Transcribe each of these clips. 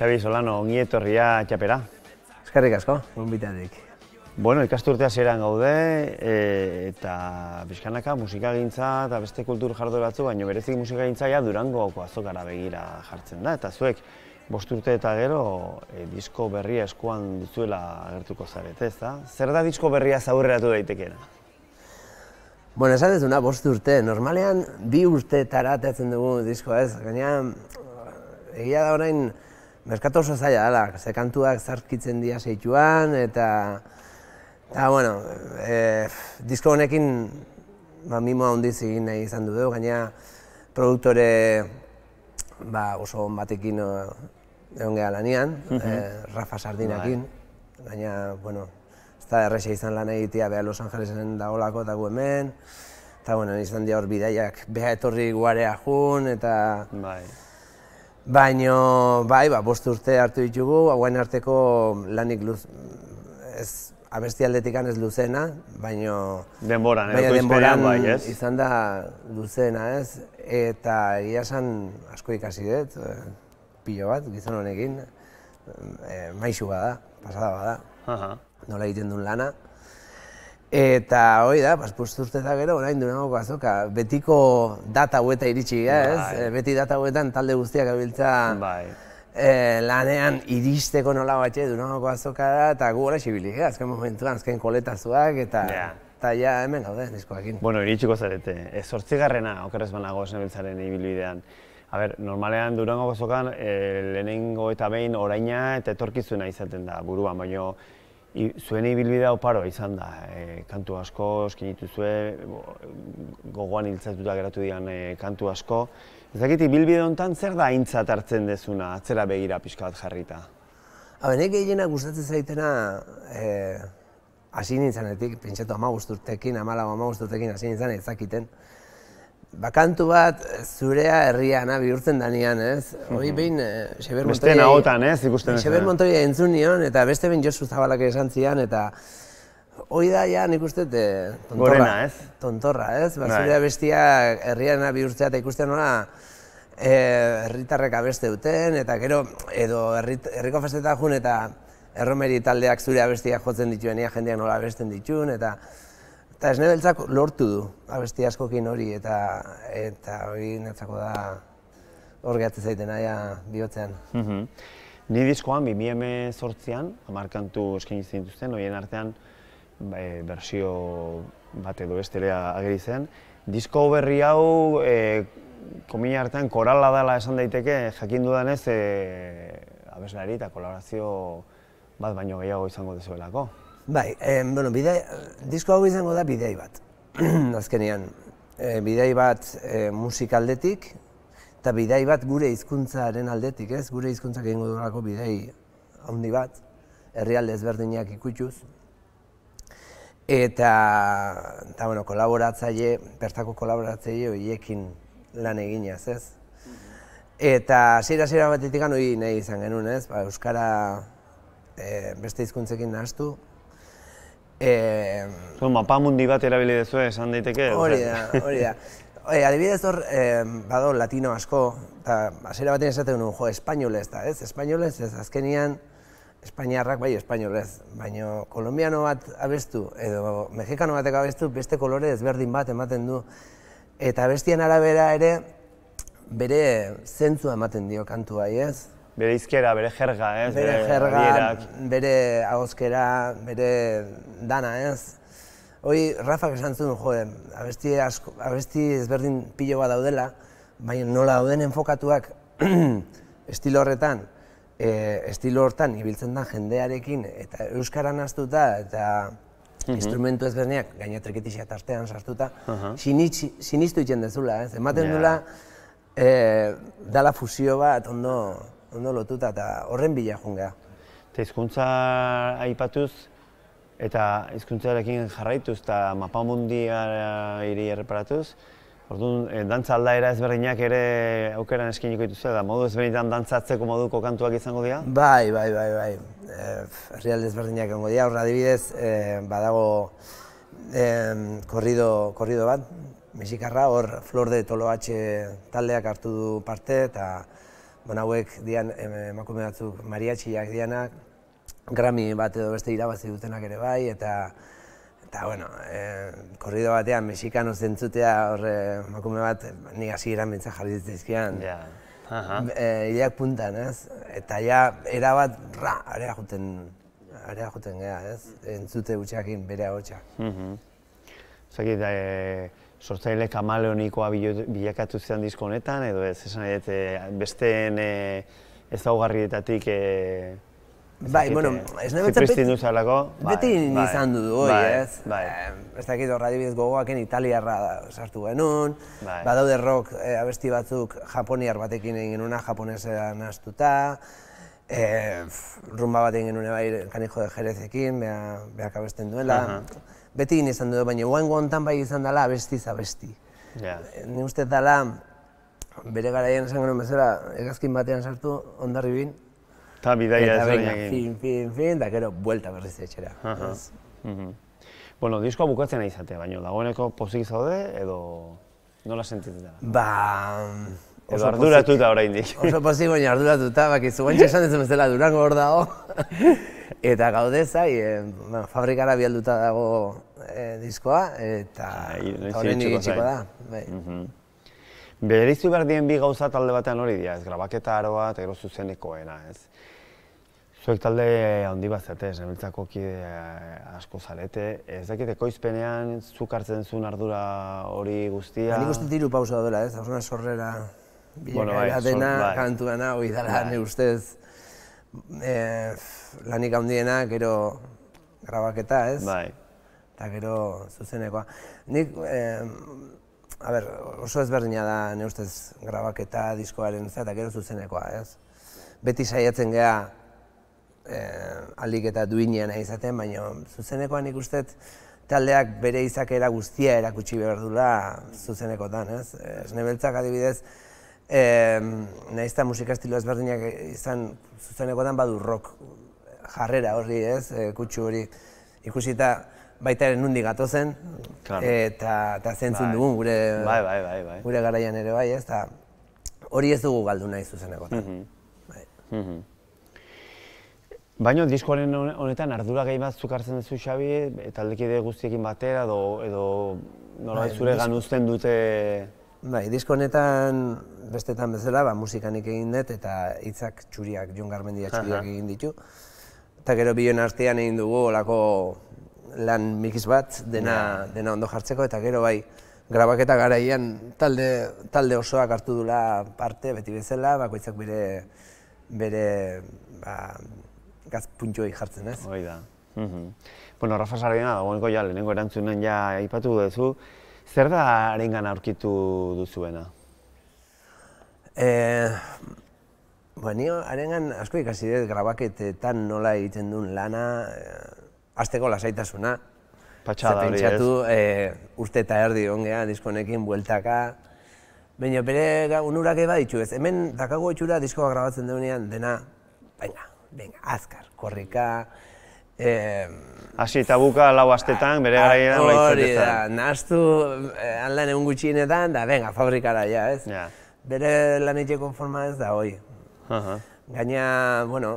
Xabi Solano, ongi etorria txapera. Eskerrik asko, gonbitatik. Bueno, ikasturtea zeran gaude, eta pixkanaka musikagintza eta beste kultur jarduera batzu, baina berezik musikagintza ja Durangoko azokara begira jartzen da. Eta zuek, 5 urte eta gero, disko berria eskuan duzuela agertuko zarete, ez da? Zer da disko berria aurreratu daitekeena? Bueno, esan dezuna, 5 urte. Normalean, 2 urteetara ateatzen dugu diskoa, ez? Gaina, egia da orain, merkatu oso zaila dela, ze kantuak zarkitzen dira zeituan, eta bueno, disko honekin mimo handiz egin nahi izan du dugu, gaina produktore oso on batekin egon geha lanian, Rafa Sardinakin, gaina, bueno, ez da erresa izan lan egitea beha Los Angelesen dagoelako eta gu hemen, eta bueno, izan dira hor bidaiak beha etorri guarea jun, eta baina, 5 urte hartu ditugu, hauen arteko lanik abesti aldetikan ez luzena, baina denboran izan da luzena, ez? Eta egia esan asko ikasi dut, pilo bat, gizon honekin, maixu bada, pasada bada, nola egiten duen lana. Eta hori da, 5 urte eta gero, orain Durangoko azoka, betiko data haueta iritsi, ez? Beti data hauetan talde guztiak abiltza lanean iristeko nola batxe Durangoko azoka da, eta gu hori xibilik, azken momentuan, azken koletazuak, eta ja hemen gaude, diskoakin. Bueno, iritsiko zarete. 8. okerrez banago esnebiltzaren ibilbidean. A ber, normalean Durangoko azokan lehenengo eta behin oraina eta etorkizuna izaten da buruan, baina zuen ibilbidea oparoa izan da. Kantu asko eskinitu zuen, gogoan hiltzatuta geratu dian kantu asko. Ez dakit, ibilbide honetan zer da aintzat hartzen dezuna, atzera begira pixka bat jarrita? Nik gehiena gustatzen zaitena hasi nintzanetik, pentsatu 15 urtekin, 14-15 urtekin hasi nintzen ezakiten. Kantu bat zurea herriana bihurtzen danean, ez? Hori behin beste nagotan, ez? Ikusten ez. Xeber Montoya entzun nion, eta beste behin Josu Zabalak esan zian, eta hori da, ja, nik uste tontorra, ez? Zurea bestia herriana bihurtzea eta ikusten nola herritarrek abeste duten, eta gero, edo herriko festetan jun eta erromeri taldeak zure abestiak jotzen dituen, jendeak nola abesten dituen, eta esnebeltzak lortu du abesti askokin hori, eta hori netzako da hor gehatzen zaitena bihotzean. Ni diskoan, 2018an, 10 kantu eskaini zituzten, horien artean bersio bat edo bestelea ageri zen. Disko berri hau, komina artean, korala dela esan daiteke, jakin dudanez, abeslari eta kolaborazio bat baino gehiago izango dezuelako. Bai, disko hau izango da bidei bat, azkenean. Bidei bat musikaldetik, eta bidei bat gure hizkuntzaren aldetik, ez? Gure hizkuntzak egingo duelako bidei handi bat, herrialde ezberdinak ikutuz. Eta, kolaboratzaile, bertako kolaboratzaile horiekin lan eginaz, ez? Eta hasiera batetik hori nahi izan genuen, ez? Euskara beste hizkuntzekin nahastu. Mapamundi bat erabili duzu esan daiteke? Hori da. Adibidez hor, bado latino asko, eta hasiera batean esaten nuen, espainolez da, ez? Espainolez, ez azkenian, espainiarrak bai espainolez, baina kolombiano bat abestu, edo mexikano batek abestu, beste kolore ezberdin bat ematen du. Eta abestien arabera ere, bere zentzua ematen dio kantuai, ez? Bere izkera, bere jerga, ez? Bere jerga, bere ahozkera, bere dana, ez? Hoi, Rafak esan zuen, abesti ezberdin pilo bat daudela, baina nola dauden enfokatuak estilo horretan, estilo hortan ibiltzen da jendearekin eta euskara naztuta eta instrumentu ezberdinak, gaina triketixea tartean sartuta, sinistu egiten dezula, ez? Ematen dula, dala fusio bat ondo lotuta eta horren bila jungea. Eta hizkuntza aipatuz eta hizkuntzarekin jarraituz eta mapamundia iri erreparatuz, orduan, dantza aldaera ezberdinak ere aukeran eskiniko dituzu eta modu ezberdinetan dantzatzeko moduko kantuak izango dira? Bai. Herrialde ezberdinak egongo dira, horra adibidez badago korrido bat, mexikarra, hor Flor de Toloache taldeak hartu du parte eta bueno, hauek dian emakume batzuk mariatxiak dianak, Grammy bat edo beste irabazi dutenak ere bai, eta bueno, korrido batean mexikano zentzutea horre emakume bat, nik hasieran bintzak jarri zitzaizkian. Ideak puntan, ez? Eta ja, erabat, area juten geha, ez? Entzute gutxeakin bere ahotsa. Zakit, sortzaile kamaleonikoa bilakatu zean disko honetan, edo ez, esan nahi besteen ezaugarrietatik bai, bueno, ez nahi beti izan du hori, ez? Ez dakit horra adibidez gogoaken italiarra sartu genuen, badaude rock abesti batzuk japoniar batekin egin genuna, japonesean nahaztuta, rumba bat egin genuen bai Canijo de Jerezekin, beak abesten duela. Beti egin izan du, baina guain gontan bai izan dela abestiz abesti. Ni uste dela, bere garaian esan genuen bezala, hegazkin batean sartu, Hondarribin, eta bidaia ez egin. Eta fin, eta gero, buelta berriz etxera. Bueno, diskoa bukatzen nahi izatea, baina dagoeneko pozik zaude, edo nola sentitzen dela? Edo arduratuta oraindik. Oso pozik, baina arduratuta, bakizu guantxe esan dezen bezala Durango hor dago. Eta gaude zai, fabrikara bialduta dago diskoa, eta horren iritsiko da. Bereiztu behar dien bi gauza talde batean hori dira, ez grabaketa aroa eta gero zuzenekoena, ez? Zuek talde handi bat zate, Nebiltzako kide asko zarete, ez dakit ekoizpenean zuk hartzen zuen ardura hori guztia? Nik uste tiru pausa dela, ez? Hausuna sorrera bilakaera dena, kantu gana, hori dala, ne ustez lanik handiena, gero grabaketa, ez? Eta gero zuzenekoa. Nik, oso ezberdina da, ne ustez, grabaketa, diskoaren eta gero zuzenekoa, ez? Beti saiatzen geha aldik eta duinean izaten, baina zuzenekoan ikusten taldeak bere izakera guztia erakutsi behar dula zuzenekotan, ez? Nebeltzak adibidez, nahiz eta musika estilo ezberdinak izan zuzenekotan badu rock jarrera horri, ez? Kutsu hori ikusita baita ere nundik gatozen, eta zentzun dugun gure garaian ere bai, ez? Hori ez dugu galdu nahi zuzenekotan. Baina diskoaren honetan ardura gehi bat zuk hartzen duzu, Xabi, taldekide guztiekin batera, edo nolabait zuregan uzten dute... Bai, disko honetan bestetan bezala, musikanik egin dut eta hitzak txuriak, Jon Garmendia txuriak egin ditu. Eta gero bion artean egin dugu olako lan mix bat, dena ondo jartzeko, eta gero bai, grabaketa garaian talde osoak hartu dula parte, beti bezala, bakoitzak bere gaz puntxoi jartzen, ez? Hoi da. Bueno, Rafa Sardiana, dagoeneko ja, lehenengo erantzunen ja aipatu duzu. Zer da harengan aurkitu duzuena? Ni harengan asko ikasi dut grabaketetan nola egiten duen lana, hasteko lasaitasuna. Patxada hori, ez? Pentsatu, urte eta erdi ongea, diskonekin, bueltaka. Baina bere unurak eba ditu ez, hemen dakago itxura diskoa grabatzen duenean dena, venga, azkar, korrika. Hasi eta buka lau astetan, bere garaian hori hori da, nahaztu lan egun gutxienetan, da venga, fabrikara ja, ez? Bere lan egiteko forma ez da, hoi. Gaina, bueno,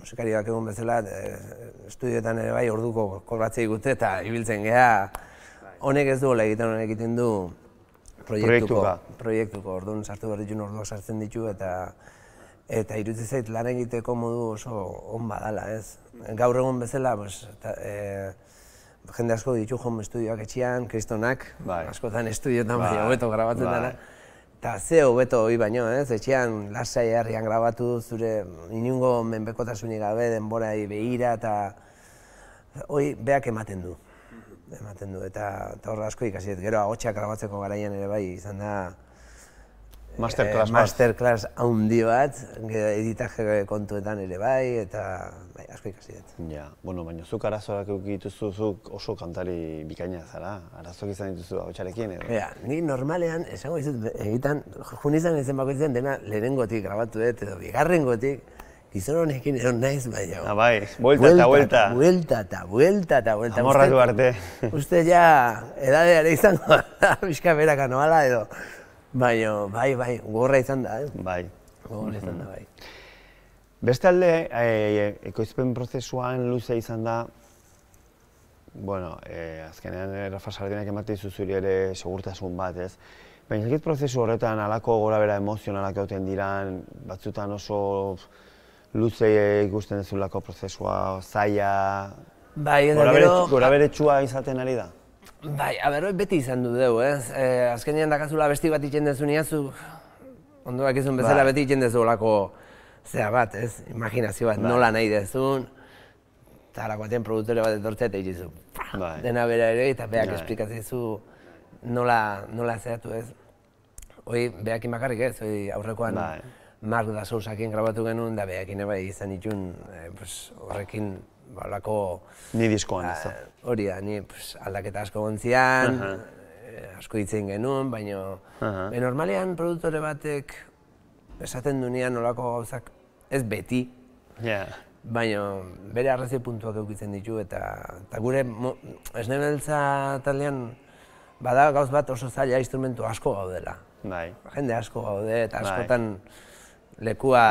musikariak egun bezala, estudioetan ere bai orduko kobratzei gute eta ibiltzen geha, honek ez duela egiten, honek egiten du proiektuko, orduan sartu behar ditun orduak sartzen ditu eta iruditzen zait lan egiteko modu oso on badala, ez? Gaur egun bezala, jende asko ditu home estudioak etxean, kristonak, askotan estudioetan baina hobeto grabatzen dena. Eta ze hobeto hori baino, ez? Etxean lasai herrian grabatu zure inungo menpekotasunik gabe denborai behira eta hori beak ematen du. Eta horra asko ikasi dut. Gero ahotsak grabatzeko garaian ere bai izan da masterclass handi bat, editaje kontuetan ere bai, eta asko ikasi dut. Ja, bueno, baina zuk arazoak dituzu, zuk oso kantari bikaina zara, arazoak izan dituzu ahotsarekin edo? Ni normalean, esango dizut, egiten, junizan ezen bakoitzen dena lehenengotik grabatu dut edo bigarrengotik, gizon honekin eron naiz baina. Bai, buelta. Buelta. Amorratu arte. Uste ja, edadeare izango da, bizka beraka noala edo. Baina, bai, gorra izan da, Bai. gogor izan da bai. Beste alde, ekoizpen prozesuan luze izan da, bueno, azkenean Rafa Sardinak ematen dizu zuri ere segurtasun bat, ez? Baina zekit prozesu horretan alako gorabehera emozionalak egoten diran, batzutan oso luze ikusten dezulako prozesua, zaila, goraberetsua izaten ari da? Bai, beti izan du dugu, ez? Azkenean dakazula besti bat itxen dezunia, zu ondoak izun bezala beti itxen dezu olako zera bat, ez? Imaginazio bat, nola nahi dezun, eta alako batean produktore bat etortzea eta itxizu, dena bera ere, eta beak esplikatzizu nola zehatu, ez? Hoi, behakin bakarrik ez, hoi aurrekoan Mark da Sousakin grabatu genuen, da behakin eba izan itxun horrekin olako... Ni diskoan ez da. Hori da, ni aldaketa asko gontzian, asko ditzen genuen, baina normalean produktore batek esaten dunean olako gauzak ez beti, baina bere arrazio puntuak eukitzen ditu eta gure Esne Beltza taldean bada gauz bat oso zaila instrumentu asko gaudela. Jende asko gaude eta askotan lekua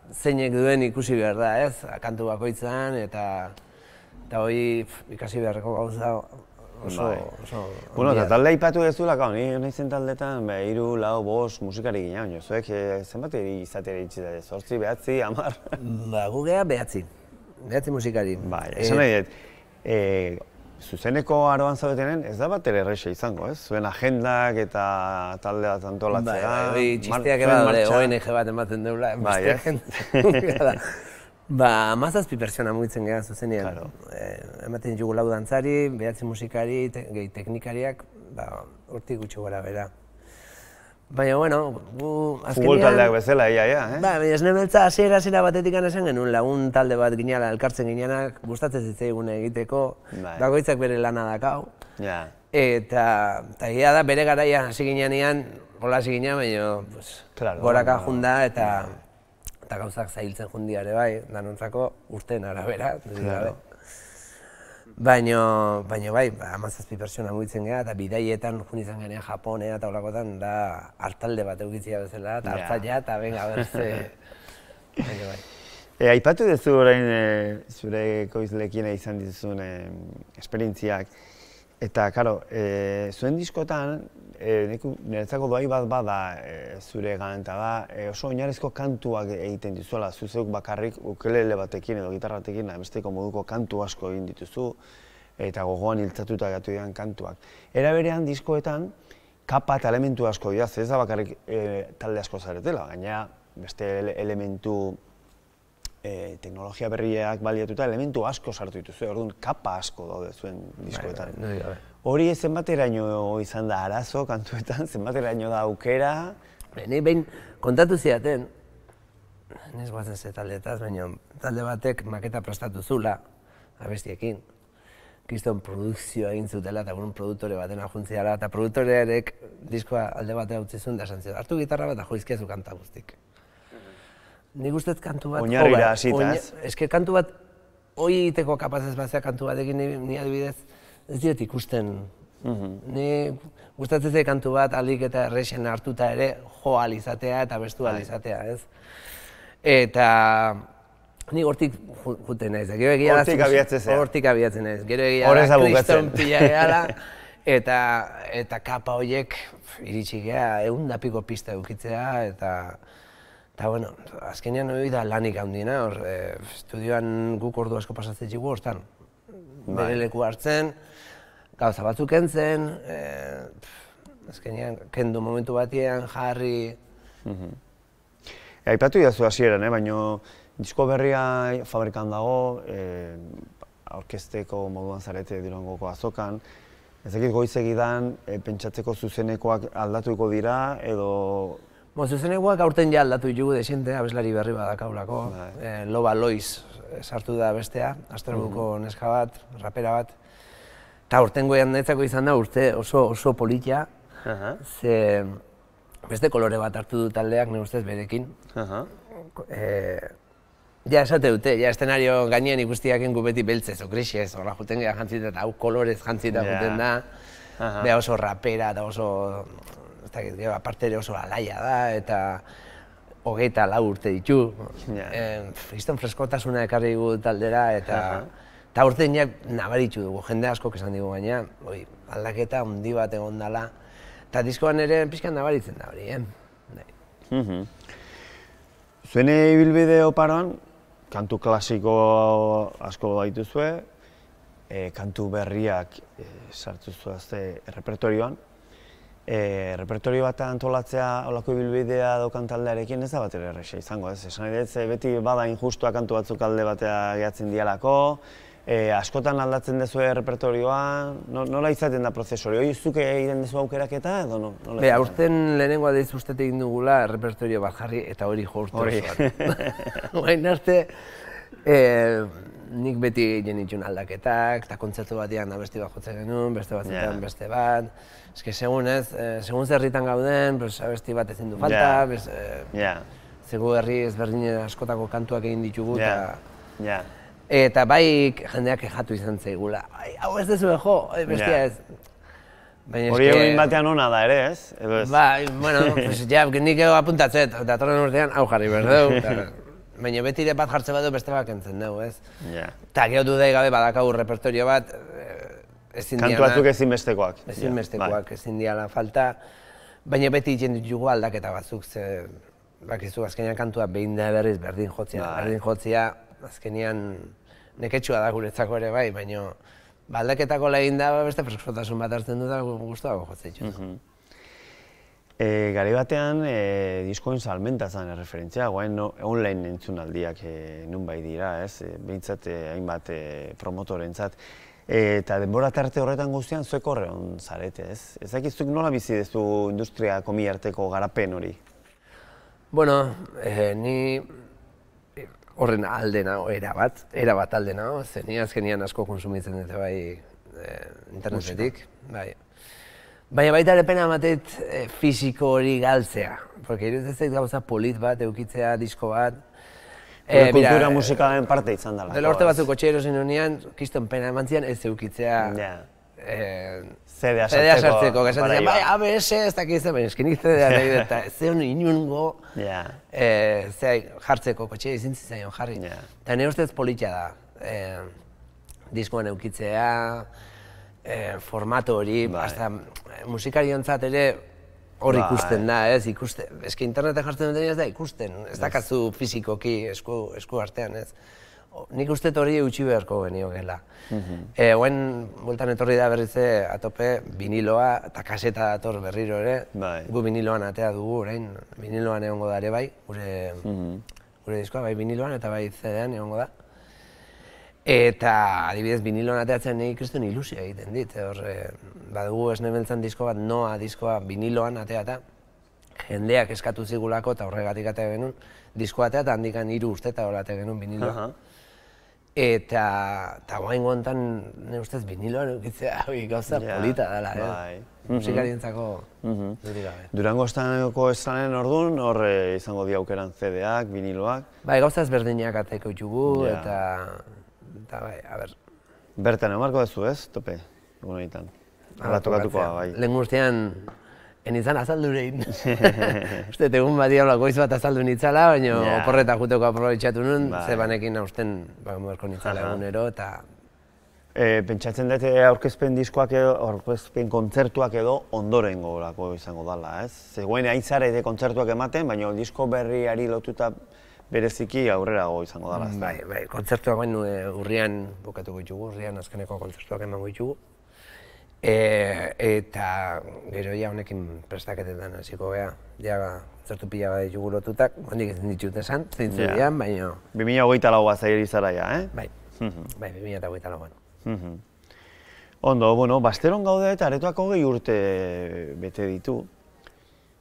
zeinek duen ikusi behar da, ez? Kantu bakoitzan eta hori ikasi beharreko gauza oso... Bueno, eta talde aipatu dezulako, ni naizen taldetan 3, 4, 5 musikari gina, baina zuek zenbat izatera itxita, 8, 9, 10? Ba, gu geha 9. 9 musikari. Bai, esan nahi dut, zuzeneko aroan zaudetenen ez da bat ere erreixa izango, ez? Zuen agendak eta talde bat antolatzea... Bai, txisteak eba daude, ONG bat ematen deula, beste agenda. Ba, 17 pertsona mugitzen geha zuzenean. Ematen ditugu 4 dantzari, 9 musikari, teknikariak, hortik gutxi gora bera. Baina, bueno, gu azkenean... Futbol taldeak bezala, ia, eh? Ba, Esne Beltza hasiera batetik esan genuen, lagun talde bat ginala, elkartzen ginenak, gustatzen zitzaigun egiteko, bakoitzak bere lana dakau. Eta egia da, bere garaian hasi ginean, hola hasi ginean, baina goraka junda eta gauzak zailtzen jundiare bai, danontzako urteen arabera, Baina bai, 17 pertsona mugitzen geha, eta bidaietan jun izan genean Japonea eta holakotan da hartalde bat eukitzia bezala, eta hartzaila eta benga berze... Aipatu duzu orain zure ekoizleekin izan dituzun esperientziak, eta, karo, zuen diskotan, niretzako doai bat bada zuregan, eta da oso oinarrizko kantuak egiten dizuela, zuzeuk bakarrik ukelele batekin edo gitarra batekin besteko moduko kantu asko egin dituzu, eta gogoan hiltzatuta gatu dian kantuak. Era berean diskoetan, kapa eta elementu asko dira, ez da bakarrik talde asko zaretela, gainera beste elementu teknologia berriak baliatuta elementu asko sartu dituzu, orduan kapa asko daude zuen diskoetan. Hori zenbateraino izan da arazo kantuetan, zenbateraino da aukera? Nahi behin kontatu zidaten, nez guazen ze taldeetaz, baina talde batek maketa prestatu zula, abestiekin. Kriston produkzioa egin zutela eta gure produktore baten ajuntziala, eta produktorearek diskoa alde batea utzi zuen da esan zidan, hartu gitarra bat eta joizkiazu kanta guztik. Nik ustez kantu bat... Oinarrira hasita, ez? Eske kantu bat, hoi egiteko kapazez batzea kantu batekin ni adibidez, ez diot ikusten. Ni gustatzen zait kantu bat alik eta errexen hartuta ere jo ahal izatea eta bestu ahal izatea, ez? Eta ni hortik juten naiz. Hortik abiatzen zea. Hortik abiatzen naiz. Gero egia da kriston pila gehala eta kapa horiek iritsi geha 100 piko pista edukitzea eta bueno, azkenean hori da lanik handiena, estudioan guk ordu asko pasatzen txigu hortan. Bere leku hartzen, gauza batzuk kentzen, azkenean kendu momentu batean, jarri... Aipatu idazu hasieran, baina disko berria fabrikan dago, aurkezteko moduan zarete Durangoko azokan. Ez dakit goizegidan pentsatzeko zuzenekoak aldatuko dira edo... Zuzenekoak aurten ja aldatu ditugu desiente, abeslari berri bat dakaulako. Loba Loiz sartu da bestea, Asterbuko neska bat, rapera bat. Eta aurten goian netzako izan da urte oso politia, ze beste kolore bat hartu du taldeak, nire ustez berekin. Ja esate dute, ja estenario gainean ikustiaken gu beti beltzez, o grisez, hola juten gara jantzita eta hau kolorez jantzita juten da. Beha oso rapera eta oso... aparte ere oso alaia da, eta 24 urte ditu. Kriston freskotasuna ekarri dugu taldera, eta urte nabaritu dugu, jende asko esan digu baina, aldaketa handi bat egon dela, eta diskoan ere pixkan nabaritzen da hori, Zuen ibilbide oparoan, kantu klasiko asko baituzue, kantu berriak sartu zuazte repertorioan. Repertorio bat antolatzea olako ibilbidea daukan taldearekin ez da bat erresa izango, ez? Esan nahi beti bada injustua kantu batzuk alde batea gehatzen dialako, askotan aldatzen dezue repertorioa, nola izaten da prozesori? Hoi zuke egiten dezu aukeraketa edo no? Aurten lehenengoa deiz ustetik egin dugula repertorio bat jarri eta hori jortu osoan. Baina arte, nik beti egin ditun aldaketak, eta kontzertu batean abesti bat jotzen genuen, beste batzuetan beste bat. Segun zerritan gauden, abesti bat ezin du falta, zego herri ezberdin askotako kantuak egin ditugu, eta bai jendeak kexatu izan zaigula. Hau ez dezu jo, bestia ez. Hori egin batean hona da ere, ez? Bai, bueno, nik apuntatzet, datorren urtean hau jarri berdeu. Baina beti ere bat jartze badu beste bat kentzen dugu, ez? Eta gero dudai gabe badakagu repertorio bat, kantu batzuk ezinbestekoak. Ezinbestekoak, ezin diala falta. Baina beti egin ditugu aldaketa batzuk, bakizu azkenean kantua behin da berriz berdin jotzia, azkenean neketsua da guretzako ere bai, baina aldaketako lehen da beste freskotasun bat hartzen dut, guztuago jotzea itxu. Gari batean, diskoen salmenta zen referentzia, guain online entzunaldiak nun bai dira, ez? Behintzat hainbat promotorentzat. Eta denbora tarte horretan guztian zuek horreon zarete, ez? Ez dakizuk nola bizi dezu industria komiarteko garapen hori? Bueno, ni horren alde nago, erabat alde nago, ze ni azkenian asko konsumitzen dute bai internetetik. Baina baita ere pena ematet fisiko hori galtzea, porque iruditzen zait gauza polit bat, eukitzea disko bat. Kultura musikalen parte izan dela. Dela urte batzuk kotxe erosin honean, kiston pena eman zian ez eukitzea CD-a sartzeko. Esaten zian, bai, ABS ez dakitzen, baina eskenik CD-a nahi dut, eta ez zeon inungo jartzeko kotxe izin zitzaion jarri. Eta nire ustez politia da, diskoan eukitzea, formato hori, musikariontzat ere hor ikusten da, ez, eski interneten jartzen dut ez da ikusten, ez dakazu fizikoki esku artean, ez. Nik uste hori eutxi beharko genio gela. Oen, bueltan etorri da berrize atope viniloa eta kaseta dator berriro ere. Gu viniloan atea dugu, orain, viniloan egongo da ere bai, gure diskoa, bai viniloan eta bai CD-an egongo da. Eta adibidez viniloan ateatzen nahi kriston ilusia egiten dit. Badugu Esne Beltzan disko bat, Noa diskoa viniloan ateata. Jendeak eskatu zigulako eta horregatik atea genuen. Diskoa atea eta handikan 3 urte eta hori atea genuen viniloa. Eta guain gontan, nire ustez, viniloan eukitzea gauza polita dela. Musikarientzako durik gabe. Durango estaneko estranen orduan, hor izango di aukeran CD-ak, viniloak. Bai, gauza ezberdinak ateko ditugu eta bai, a ber. Bertan, emarko dezu ez, tope, egun egiten. Hala tokatukoa, bai. Lehen guztian, enitzan azaldu egin. Uste, egun bat diabla goiz bat azaldu nitzala, baina oporreta juteko aprobetxatu nuen, ze banekin hausten moerko nitzala egunero, eta... Pentsatzen dut aurkezpen diskoak edo, aurkezpen kontzertuak edo ondorengo lako izango dela, ez? Zegoen aintzare kontzertuak ematen, baina disko berriari lotuta bereziki aurrerago izango dela. Bai, kontzertuak baino urrian bukatuko ditugu, urrian azkeneko kontzertuak emango ditugu. Eta gero ja honekin prestaketetan hasiko gea, ja kontzertu pila bat ditugu lotutak, hondik ezin ditut esan, zeintzu dian, baina... 2024 zairi zara ja, Bai, 2024an. Ondo, bueno, Basteron gaude eta aretoak 20 urte bete ditu.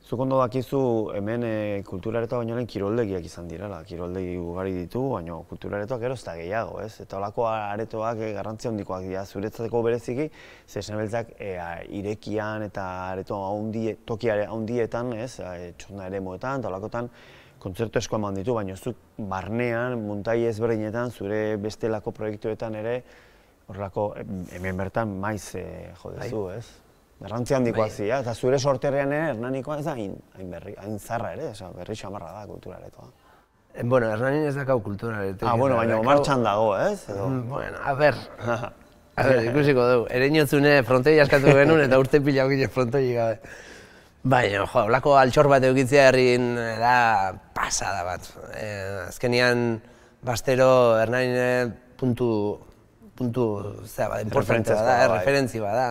Zuk ondo dakizu hemen kulturaretoa baino lehen kiroldegiak izan direla. Kiroldegi ugari ditu, baina kulturaretoak gero ez da gehiago, ez? Eta holako aretoak garrantzia handikoak dira zuretzateko bereziki, ze Esne Beltzak irekian eta areto toki handietan, ez? Txosna eremuetan eta holakotan kontzertu asko eman ditu, baina zuk barnean, muntai ezberdinetan, zure bestelako proiektuetan ere, horrelako hemen bertan maiz jo dezu, ez? garrantzi handikoa zia, eta zure sorterrean ere Hernanikoa ez da hain zarra ere, berri xamarra da kulturaretoa. Bueno, Hernanin ez dakau kulturaretoa. Bueno, baina martxan dago, ez? Bueno, a ber, ikusiko dugu. Ereinotzune frontoi askatu genuen eta urte pila gine frontoi gabe. Baina, holako altxor bat eukitzea herrin da pasada bat. Azkenian, bastero Hernanin puntu importante bada, referentzi bada.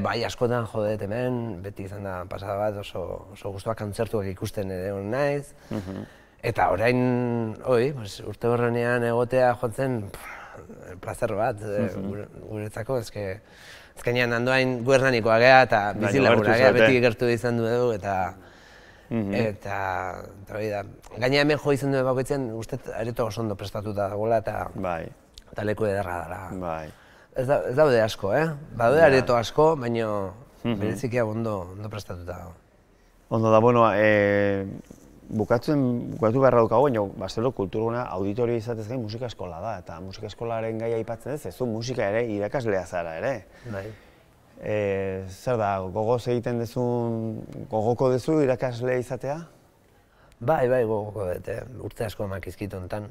Bai, askotan jodet hemen, beti izan da pasada bat, oso guztuak kontzertuak ikusten ere hon naiz. Eta orain, urte horrenean egotea jotzen, plazer bat guretzako, ezkenean handoain gu Hernanikoa gea eta bizilagura gea, beti gertu izan dugu eta hori da. Gaina hemen jo izan dugu bakoitzen, uste areto oso ondo prestatuta dagoela eta leku ederra dara. Ez daude asko, Daude areto asko, baina berezikia ondo prestatuta dago. Ondo da, bueno, bukatu beharra dukago, baina Bastelo kulturguna auditorio izatez gain musika eskola da, eta musika eskolaren gaia aipatzen ez du musika ere irakaslea zara ere. Zer da, gogoz egiten dezun, gogoko dezu irakaslea izatea? Bai, gogoko dut, urte asko emakizkitu honetan.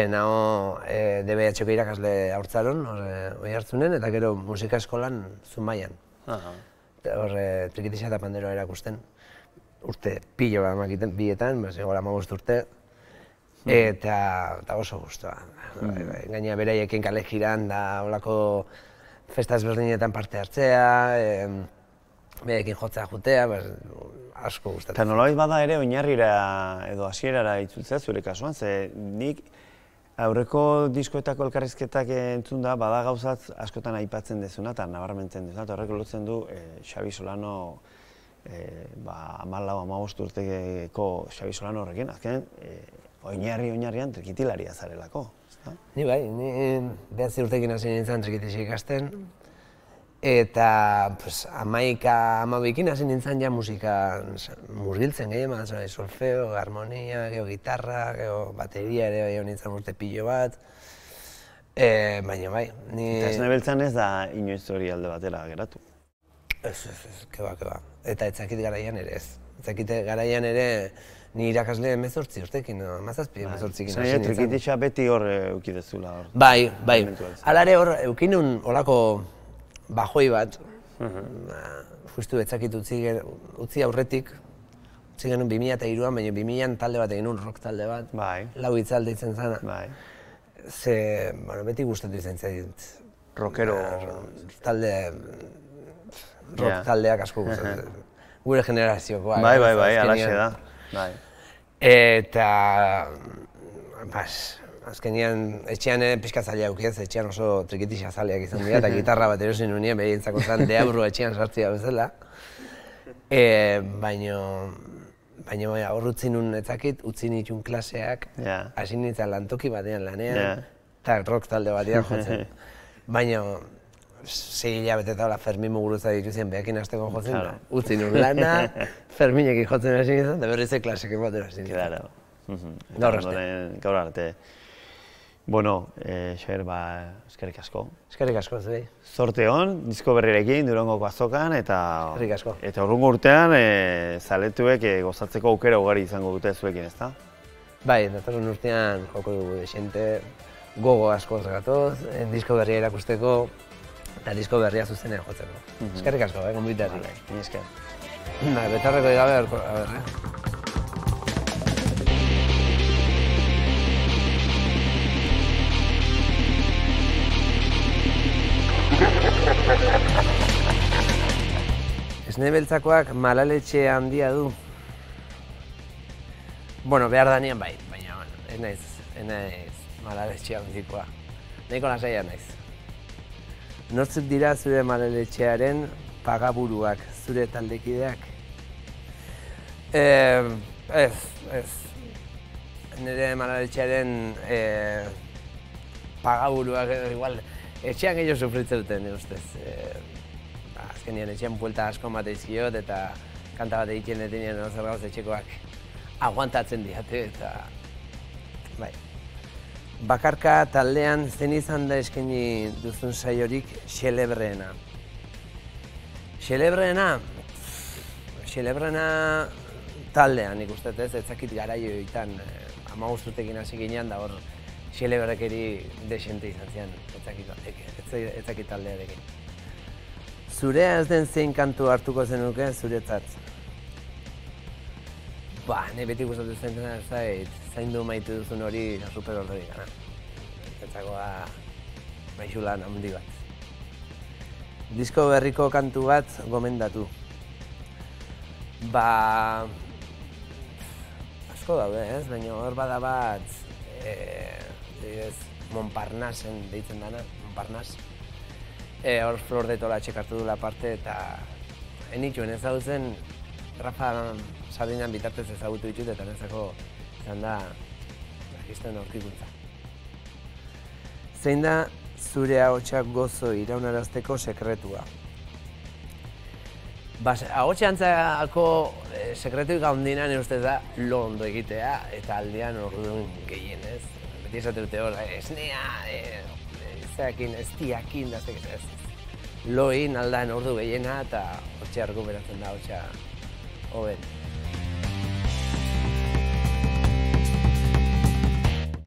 Nago DBH-ko irakasle haurtzaron, hori hartzunen, eta gero musika eskolan Zumaian. Horre Trikitixa eta Panderoa erakusten. Urte pilo bat emakiten bietan, zegoela 15 urte. Eta oso guztua. Gaina beraiekin kale jiran da holako festa ezberdinetan parte hartzea, beraiekin jotzea jutea, asko gustatzen. Eta nolabait bada ere oinarrira edo hasierara itzultzea zure kasuan, ze nik aurreko diskoetako elkarrizketak entzun da, bada gauzat askotan aipatzen dezuna eta nabarmentzen dezuna, eta horrek lotzen du Xabi Solano 14-15 urteko Xabi Solano horrekin, azken oinarrian trikitilaria zarelako. Ni bai, ni 9 urtekin hasi nintzen trikitixa ikasten, eta 11-12ekin hasi nintzen ja musika murgiltzen gehien, solfeo, harmonia, gitarra, bateria ere bai nintzen urte pilo bat. Baina bai, ni... Eta ez nebeltzan ez da inoiz hori alde batera geratu? Ez, keba. Eta etzakit garaian ere ez. Etzakit garaian ere ni irakasle 18 urtekin, 17 urtekin hasi nintzen. Trikitixa beti hor eukidezula hor. Bai. Hala ere hor eukinun olako bajoi bat, justu etzakit utzi aurretik, utzi genuen 2003an, baina 2000an talde bat egin rock talde bat, lau hitzalde itzen zana. Ze, beti gustatu izan zait. Rockero... Talde... Rock taldeak asko gustatzen. Gure generaziokoa. Bai, alaxe da. Eta... Azkenean, etxean pixka zaila aukiez, etxean oso trikitixa zaleak izan dira, eta gitarra bat erosin nuen behintzako zen deabru etxean sartzea bezala. Baina hor utzi nun etzakit, utzi nituen klaseak, hasi nintzen lantoki batean lanean, eta rock talde batean jotzen. Baina, 6 hilabete eta Fermin Muguruza dituzien behakin hasteko jotzen, utzi nun lana, Ferminekin jotzen hasi nintzen, eta berriz klasekin batera hasi nintzen. Gaur arte. Bueno, Xabier, eskerrik asko. Eskerrik asko, zuei. Zorte hon, disko berrirekin, Durangoko azokan, eta... Eskerrik asko. Eta urrungo urtean, zaletuek gozatzeko aukera ugari izango dute zuekin, ezta? Bai, datorren urtean joko dugu desente, gogo asko gatoz, disko berria erakusteko, eta disko berria zuzenean jotzeko. Eskerrik asko, gonbiteari. Ni esker. Betarreko gabe, a ber, Esne beltzakoak malaletxe handia du. Bueno, behar danean bai, baina ez naiz malaletxe handikoa. Nahiko lasaia naiz. Nortzuk dira zure malaletxearen pagaburuak, zure taldekideak? Ez. Nire malaletxearen pagaburuak, igual, etxean gehiago sufritzen duten, ustez. Azkenean etxean buelta asko mateizkiot eta kanta bat egiten detenean zer gauz etxekoak aguantatzen diate eta... Bai. Bakarka taldean zen izan da eskaini duzun saiorik xelebreena? Xelebrena taldean ikusten ez, ezakit garaioetan, 15 urtekin hasi ginean da hor xelebrekeri desente izan zian, ezakit taldearekin. Zurea ez den zein kantu hartuko zenuke zuretzat? Ne beti gustatu zen zaindu maitu duzun hori super orderik gana. Etzakoa maixulan handi bat. Disko berriko kantu bat gomendatu. Asko daude, ez? Baina hor bada bat, Montparnassen deitzen dana, Montparnasse. Hor Flor de Tolatxek hartu duela parte eta enitxuen ezagutzen Rafa Sardinan bitartez ezagutu ditut eta nezako izan da izten aurkikuntza. Zein da zure ahotsak gozo iraunarazteko sekretua? Ahotsantzako sekretuik handiena nire ustez da lo ondo egitea eta aldian orduan gehien, ez? Beti esate dute hor, esnea, estiakin, da ez. Lo egin aldan ordu gehiena eta hotxe errekuperatzen da hotxa hoben.